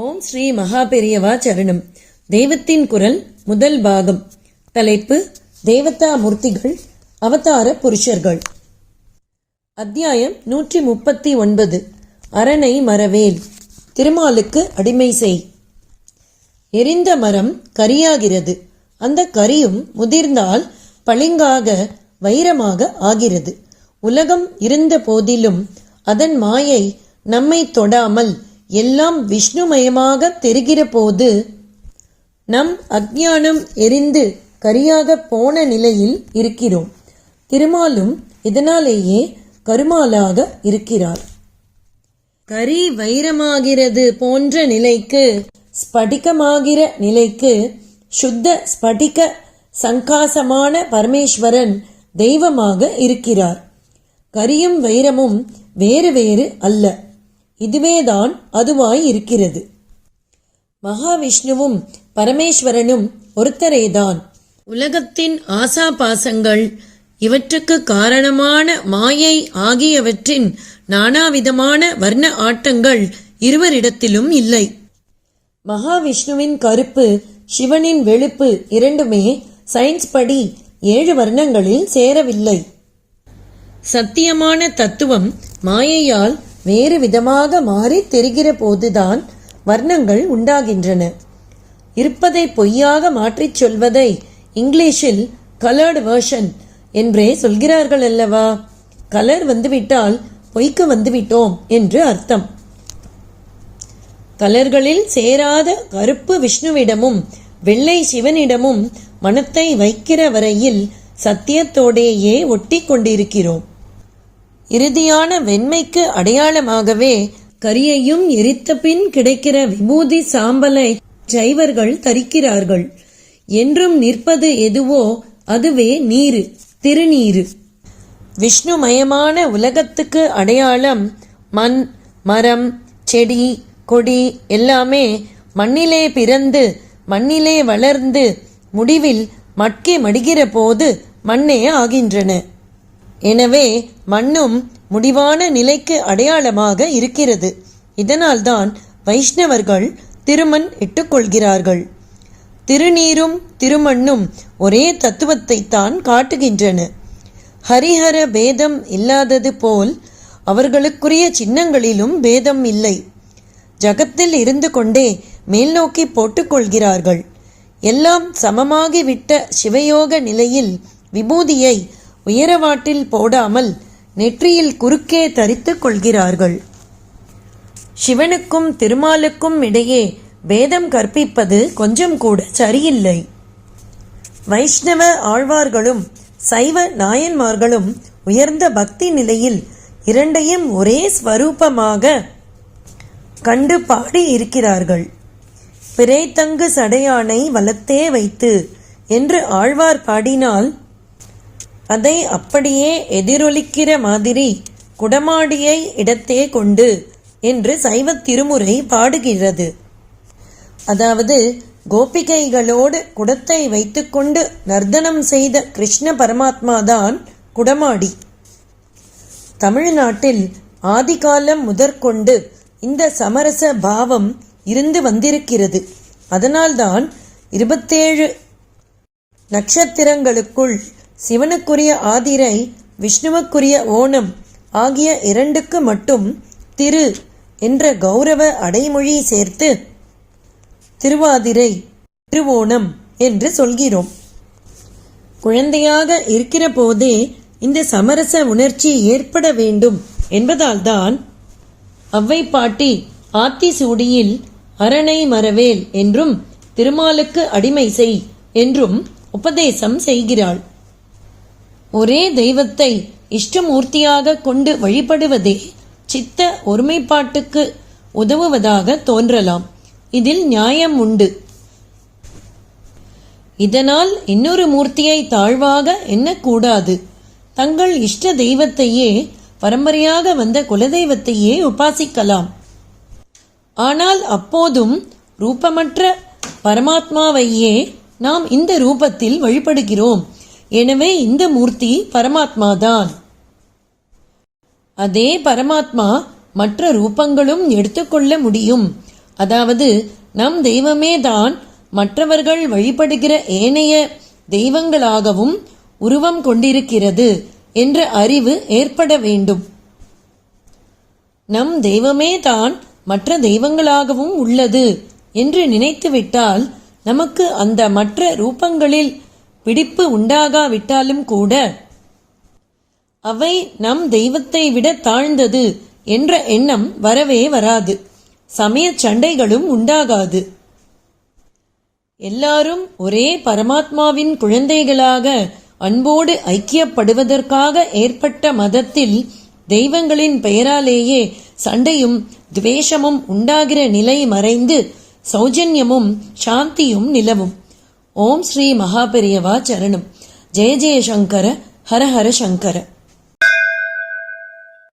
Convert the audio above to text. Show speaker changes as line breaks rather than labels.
ஓம் ஸ்ரீ மகாபெரியவா சரணம். தெய்வத்தின் குரல் முதல் பாகம். தலைப்பு தேவதா மூர்த்திகள், அவதார புருஷர்கள். அத்தியாயம் 139. அரணை மரவேல். திருமாலுக்கு அடிமை செய். எரிந்த மரம் கரியாகிறது. அந்த கரியும் முதிர்ந்தால் பளிங்காக வைரமாக ஆகிறது. உலகம் இருந்த போதிலும் அதன் மாயை நம்மை தொடாமல் எல்லாம் விஷ்ணுமயமாக தெரிகிற போது நம் அஞ்ஞானம் எரிந்து கரியாக போன நிலையில் இருக்கிறோம். திருமாலும் இதனாலேயே கருமாலாக இருக்கிறார். கரி வைரமாகிறது போன்ற நிலைக்கு, ஸ்படிகமாகிற நிலைக்கு சுத்த ஸ்படிக சங்காசமான பரமேஸ்வரன் தெய்வமாக இருக்கிறார். கரியும் வைரமும் வேறு வேறு அல்ல, இதுவேதான் அதுவாய் இருக்கிறது. மகாவிஷ்ணுவும் பரமேஸ்வரனும் ஒருத்தரேதான். உலகத்தின் ஆசாபாசங்கள், இவற்றுக்கு காரணமான மாயை ஆகியவற்றின் நானாவிதமான வர்ண ஆட்டங்கள் இருவரிடத்திலும் இல்லை. மகாவிஷ்ணுவின் கருப்பு, சிவனின் வெளுப்பு இரண்டுமே சயின்ஸ் படி 7 வர்ணங்களில் சேரவில்லை. சத்தியமான தத்துவம் மாயையால் வேறு விதமாக மாறி தெரிகிற போதுதான் வர்ணங்கள் உண்டாகின்றன. இருப்பதை பொய்யாக மாற்றிச் சொல்வதை இங்கிலீஷில் கலர்டு வேர்ஷன் என்றே சொல்கிறார்கள் அல்லவா? கலர் வந்துவிட்டால் பொய்க்கு வந்துவிட்டோம் என்று அர்த்தம். கலர்களில் சேராத கருப்பு விஷ்ணுவிடமும் வெள்ளை சிவனிடமும் மனத்தை வைக்கிற வரையில் சத்தியத்தோடேயே ஒட்டி கொண்டிருக்கிறோம். இறுதியான வெண்மைக்கு அடையாளமாகவே கரியையும் எரித்த பின் கிடைக்கிற விபூதி சாம்பலை சைவர்கள் தரிக்கிறார்கள். என்றும் நிற்பது எதுவோ அதுவே நீரு, திருநீரு. விஷ்ணுமயமான உலகத்துக்கு அடையாளம் மண், மரம், செடி, கொடி எல்லாமே மண்ணிலே பிறந்து மண்ணிலே வளர்ந்து முடிவில் மட்கி மடிகிற போது மண்ணே ஆகின்றன. எனவே மண்ணும் முடிவான நிலைக்கு அடையாளமாக இருக்கிறது. இதனால்தான் வைஷ்ணவர்கள் திருமண் இட்டுக்கொள்கிறார்கள். திருநீரும் திருமண்ணும் ஒரே தத்துவத்தை தான் காட்டுகின்றன. ஹரிஹர பேதம் இல்லாதது போல் அவர்களுக்குரிய சின்னங்களிலும் பேதம் இல்லை. ஜகத்தில் இருந்து கொண்டே மேல் நோக்கி போட்டுக்கொள்கிறார்கள். எல்லாம் சமமாகிவிட்ட சிவயோக நிலையில் விபூதியை உயரவாட்டில் போடாமல் நெற்றியில் குறுக்கே தரித்துக் கொள்கிறார்கள். சிவனுக்கும் திருமாலுக்கும் இடையே பேதம் கற்பிப்பது கொஞ்சம் கூட சரியில்லை. வைஷ்ணவ ஆழ்வார்களும் சைவ நாயன்மார்களும் உயர்ந்த பக்தி நிலையில் இரண்டையும் ஒரே ஸ்வரூபமாக கண்டு பாடி இருக்கிறார்கள். பிறைத்தங்கு சடையானை வலத்தே வைத்து என்று ஆழ்வார் பாடினால் அதை அப்படியே எதிரொலிக்கிற மாதிரி குடமாடியை இடத்தே கொண்டு என்று சைவ திருமுறை பாடுகிறது. அதாவது கோபிகைகளோடு குடத்தை வைத்துக்கொண்டு நர்த்தனம் செய்த கிருஷ்ண பரமாத்மாதான் குடமாடி. தமிழ்நாட்டில் ஆதிகாலம் முதற்கொண்டு இந்த சமரச பாவம் இருந்து வந்திருக்கிறது. அதனால்தான் 27 நட்சத்திரங்களுக்குள் சிவனுக்குரிய ஆதிரை, விஷ்ணுவுக்குரிய ஓணம் ஆகிய 2க்கு மட்டும் திரு என்ற கௌரவ அடைமொழி சேர்த்து திருவாதிரை, திருவோணம் என்று சொல்கிறோம். குழந்தையாக இருக்கிற போதே இந்த சமரச உணர்ச்சி ஏற்பட வேண்டும் என்பதால்தான் அவ்வை பாட்டி ஆத்திசூடியில் அரணை மரவேல் என்றும் திருமாலுக்கு அடிமை செய் என்றும் உபதேசம் செய்கிறாள். ஒரே தெய்வத்தை இஷ்டமூர்த்தியாக கொண்டு வழிபடுவதே சித்த ஒருமைப்பாட்டுக்கு உதவுவதாக தோன்றலாம். இதில் நியாயம் உண்டு. இதனால் இன்னொரு மூர்த்தியை தாழ்வாக எண்ணக்கூடாது. தங்கள் இஷ்ட தெய்வத்தையே, பரம்பரையாக வந்த குலதெய்வத்தையே உபாசிக்கலாம். ஆனால் அப்போதும் ரூபமற்ற பரமாத்மாவையே நாம் இந்த ரூபத்தில் வழிபடுகிறோம். எனவே இந்த மூர்த்தி பரமாத்மாதான். அதே பரமாத்மா மற்ற ரூபங்களும் எடுத்துக்கொள்ள முடியும். அதாவது நம் தெய்வமே தான் மற்றவர்கள் வழிபடுகிற ஏனைய தெய்வங்களாகவும் உருவம் கொண்டிருக்கிறது என்ற அறிவு ஏற்பட வேண்டும். நம் தெய்வமே தான் மற்ற தெய்வங்களாகவும் உள்ளது என்று நினைத்துவிட்டால் நமக்கு அந்த மற்ற ரூபங்களில் பிடிப்பு உண்டாகாவிட்டாலும் கூட அவை நம் தெய்வத்தை விட தாழ்ந்தது என்ற எண்ணம் வரவே வராது. சமய சண்டைகளும் உண்டாகாது. எல்லாரும் ஒரே பரமாத்மாவின் குழந்தைகளாக அன்போடு ஐக்கியப்படுவதற்காக ஏற்பட்ட மதத்தில் தெய்வங்களின் பெயராலேயே சண்டையும் துவேஷமும் உண்டாகிற நிலை மறைந்து சௌஜன்யமும் சாந்தியும் நிலவும். ஓம் ஸ்ரீ மகாபெரியவா சரணம். ஜெய ஜெய சங்கர, ஹர ஹர சங்கர.